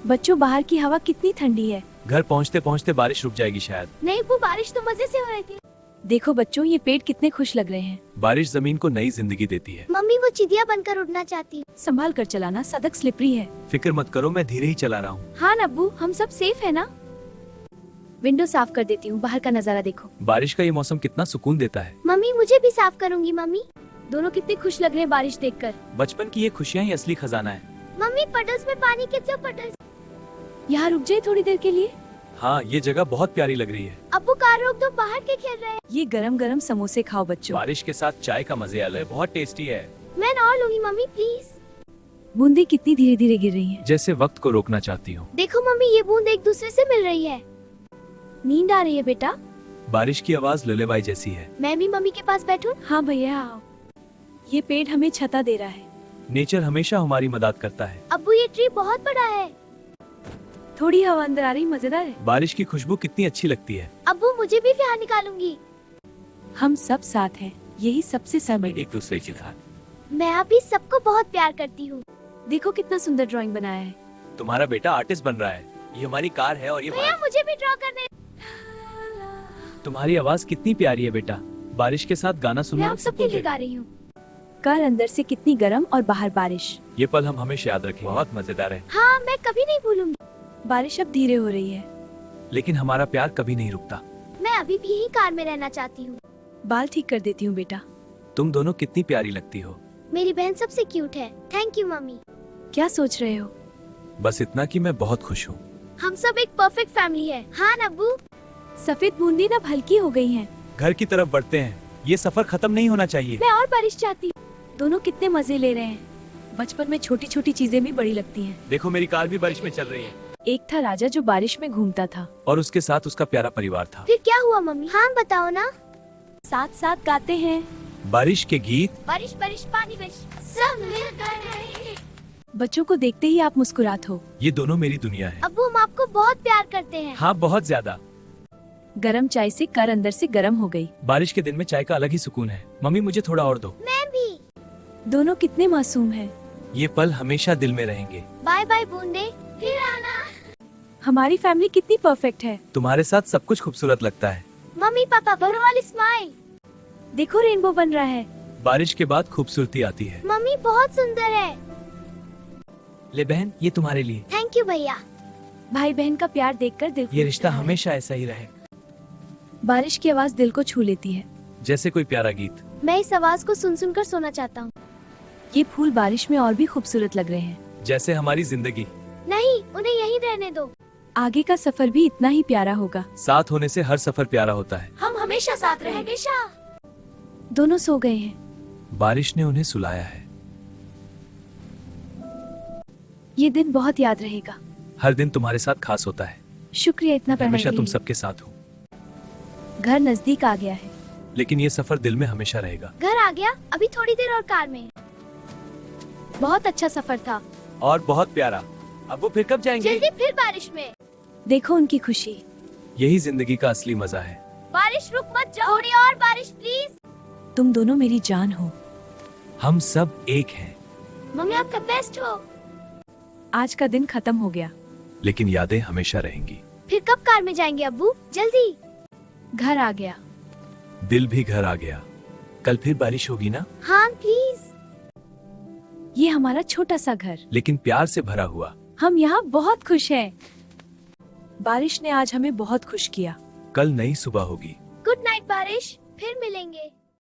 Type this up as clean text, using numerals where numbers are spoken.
बच्चों, बाहर की हवा कितनी ठंडी है। घर पहुँचते पहुँचते बारिश रुक जाएगी शायद। नहीं वो बारिश तो मजे से हो रही थी। देखो बच्चों, ये पेड़ कितने खुश लग रहे हैं। बारिश जमीन को नई जिंदगी देती है। मम्मी वो चिड़िया बनकर उड़ना चाहती हूँ। संभाल कर चलाना, सड़क स्लिपरी है। फिक्र मत करो, मैं धीरे ही चला रहा हूँ। हाँ नब्बू, हम सब सेफ है ना। विंडो साफ कर देती हूँ, बाहर का नजारा देखो। बारिश का ये मौसम कितना सुकून देता है। मम्मी मुझे भी साफ करूँगी। मम्मी दोनों कितने खुश लग रहे हैं बारिश देखकर। बचपन की ये खुशियाँ ही असली खजाना है। मम्मी पटल्स में पानी के जो पटल्स। यहाँ रुक जाए थोड़ी देर के लिए। हाँ, ये जगह बहुत प्यारी लग रही है। अब्बू कार रोक दो, बाहर के खेल रहे हैं। ये गरम गरम समोसे खाओ बच्चों। बारिश के साथ चाय का मजे अलग है, बहुत टेस्टी है। मैं और लूंगी मम्मी प्लीज। बूंदे कितनी धीरे धीरे गिर रही हैं। जैसे वक्त को रोकना चाहती हूँ। देखो मम्मी ये बूंद एक दूसरे से मिल रही है। नींद आ रही है बेटा। बारिश की आवाज लुलेबाई जैसी है। मैं भी मम्मी के पास बैठूं? हाँ भैया आओ। ये पेड़ हमें छता दे रहा है। नेचर हमेशा हमारी मदद करता है। अब्बू ये ट्री बहुत बड़ा है। थोड़ी हवा अंदर आ रही, मजेदार है। बारिश की खुशबू कितनी अच्छी लगती है। अब्बू मुझे भी बाहर निकालूंगी। हम सब साथ हैं, यही सबसे समय। एक दूसरे की साथ। मैं अभी सबको बहुत प्यार करती हूँ। देखो कितना सुंदर ड्राइंग बनाया है। तुम्हारा बेटा आर्टिस्ट बन रहा है। ये हमारी कार है और ये भैया मुझे भी ड्रॉ करने। तुम्हारी आवाज कितनी प्यारी है बेटा। बारिश के साथ गाना मैं सुनना आप सबके लिए गा रही हूँ। कार अंदर से कितनी गर्म और बाहर बारिश। ये पल हम हमेशा याद रखेंगे। बहुत मजेदार है। हाँ मैं कभी नहीं भूलूंगी। बारिश अब धीरे हो रही है, लेकिन हमारा प्यार कभी नहीं रुकता। मैं अभी भी यही कार में रहना चाहती हूँ। बाल ठीक कर देती हूँ बेटा। तुम दोनों कितनी प्यारी लगती हो। मेरी बहन सबसे क्यूट है। Thank you mummy. क्या सोच रहे हो? बस इतना कि मैं बहुत खुश हूँ। हम सब एक परफेक्ट फैमिली है। हाँ नब्बू। सफेद बूंदी अब हल्की हो गई हैं। घर की तरफ बढ़ते हैं। ये सफर खत्म नहीं होना चाहिए। मैं और बारिश चाहती हूँ। दोनों कितने मजे ले रहे हैं। बचपन में छोटी छोटी चीजें भी बड़ी लगती हैं। देखो मेरी कार भी बारिश में चल रही है। एक था राजा जो बारिश में घूमता था। और उसके साथ उसका प्यारा परिवार था। फिर क्या हुआ मम्मी? हाँ बताओ ना। साथ साथ गाते हैं। बारिश के गीत। बारिश बारिश पानी बारिश सब मिलकर रहेंगे। बच्चों को देखते ही आप मुस्कुराते हो। ये दोनों मेरी दुनिया है। अब्बू हम आपको बहुत प्यार करते हैं। हाँ बहुत ज्यादा। गरम चाय से कार अंदर से गरम हो गई। बारिश के दिन में चाय का अलग ही सुकून है। मम्मी मुझे थोड़ा और दो। मैं भी। दोनों कितने मासूम हैं। ये पल हमेशा दिल में रहेंगे। बाय बाय बूंदे, फिर आना। हमारी फैमिली कितनी परफेक्ट है। तुम्हारे साथ सब कुछ खूबसूरत लगता है। मम्मी पापा बड़ों वाली स्माइल। देखो रेनबो बन रहा है। बारिश के बाद खूबसूरती आती है। मम्मी बहुत सुंदर है। ले बहन, ये तुम्हारे लिए। थैंक यू भैया। भाई बहन का प्यार देखकर दिल ये खुश रिश्ता रहा है। हमेशा ऐसा ही रहे। बारिश की आवाज दिल को छू लेती है। जैसे कोई प्यारा गीत। मैं इस आवाज को सुन सुन कर सोना चाहता हूँ। ये फूल बारिश में और भी खूबसूरत लग रहे हैं। जैसे हमारी जिंदगी। नहीं उन्हें यहीं रहने दो। आगे का सफर भी इतना ही प्यारा होगा। साथ होने से हर सफर प्यारा होता है। हम हमेशा साथ रहेंगे। दोनों सो गए हैं। बारिश ने उन्हें सुलाया है। ये दिन बहुत याद रहेगा। हर दिन तुम्हारे साथ खास होता है। शुक्रिया इतना पढ़ने हमेशा के तुम लिए। सबके साथ हो। घर नजदीक आ गया है। लेकिन ये सफर दिल में हमेशा रहेगा। घर आ गया। अभी थोड़ी देर और कार में। बहुत अच्छा सफर था। और बहुत प्यारा। अब वो फिर कब जाएंगे? जल्दी फिर बारिश में। देखो उनकी खुशी। यही जिंदगी का असली मजा है। बारिश रुक मत जाओ। थोड़ी और बारिश प्लीज। तुम दोनों मेरी जान हो। हम सब एक हैं। मम्मी आपका बेस्ट हो। आज का दिन खत्म हो गया, लेकिन यादें हमेशा रहेंगी। फिर कब कार में जाएंगे अब्बू? जल्दी। घर आ गया। दिल भी घर आ गया। कल फिर बारिश होगी ना? हाँ प्लीज। ये हमारा छोटा सा घर, लेकिन प्यार से भरा हुआ। हम यहाँ बहुत खुश हैं। बारिश ने आज हमें बहुत खुश किया। कल नई सुबह होगी। गुड नाइट बारिश, फिर मिलेंगे।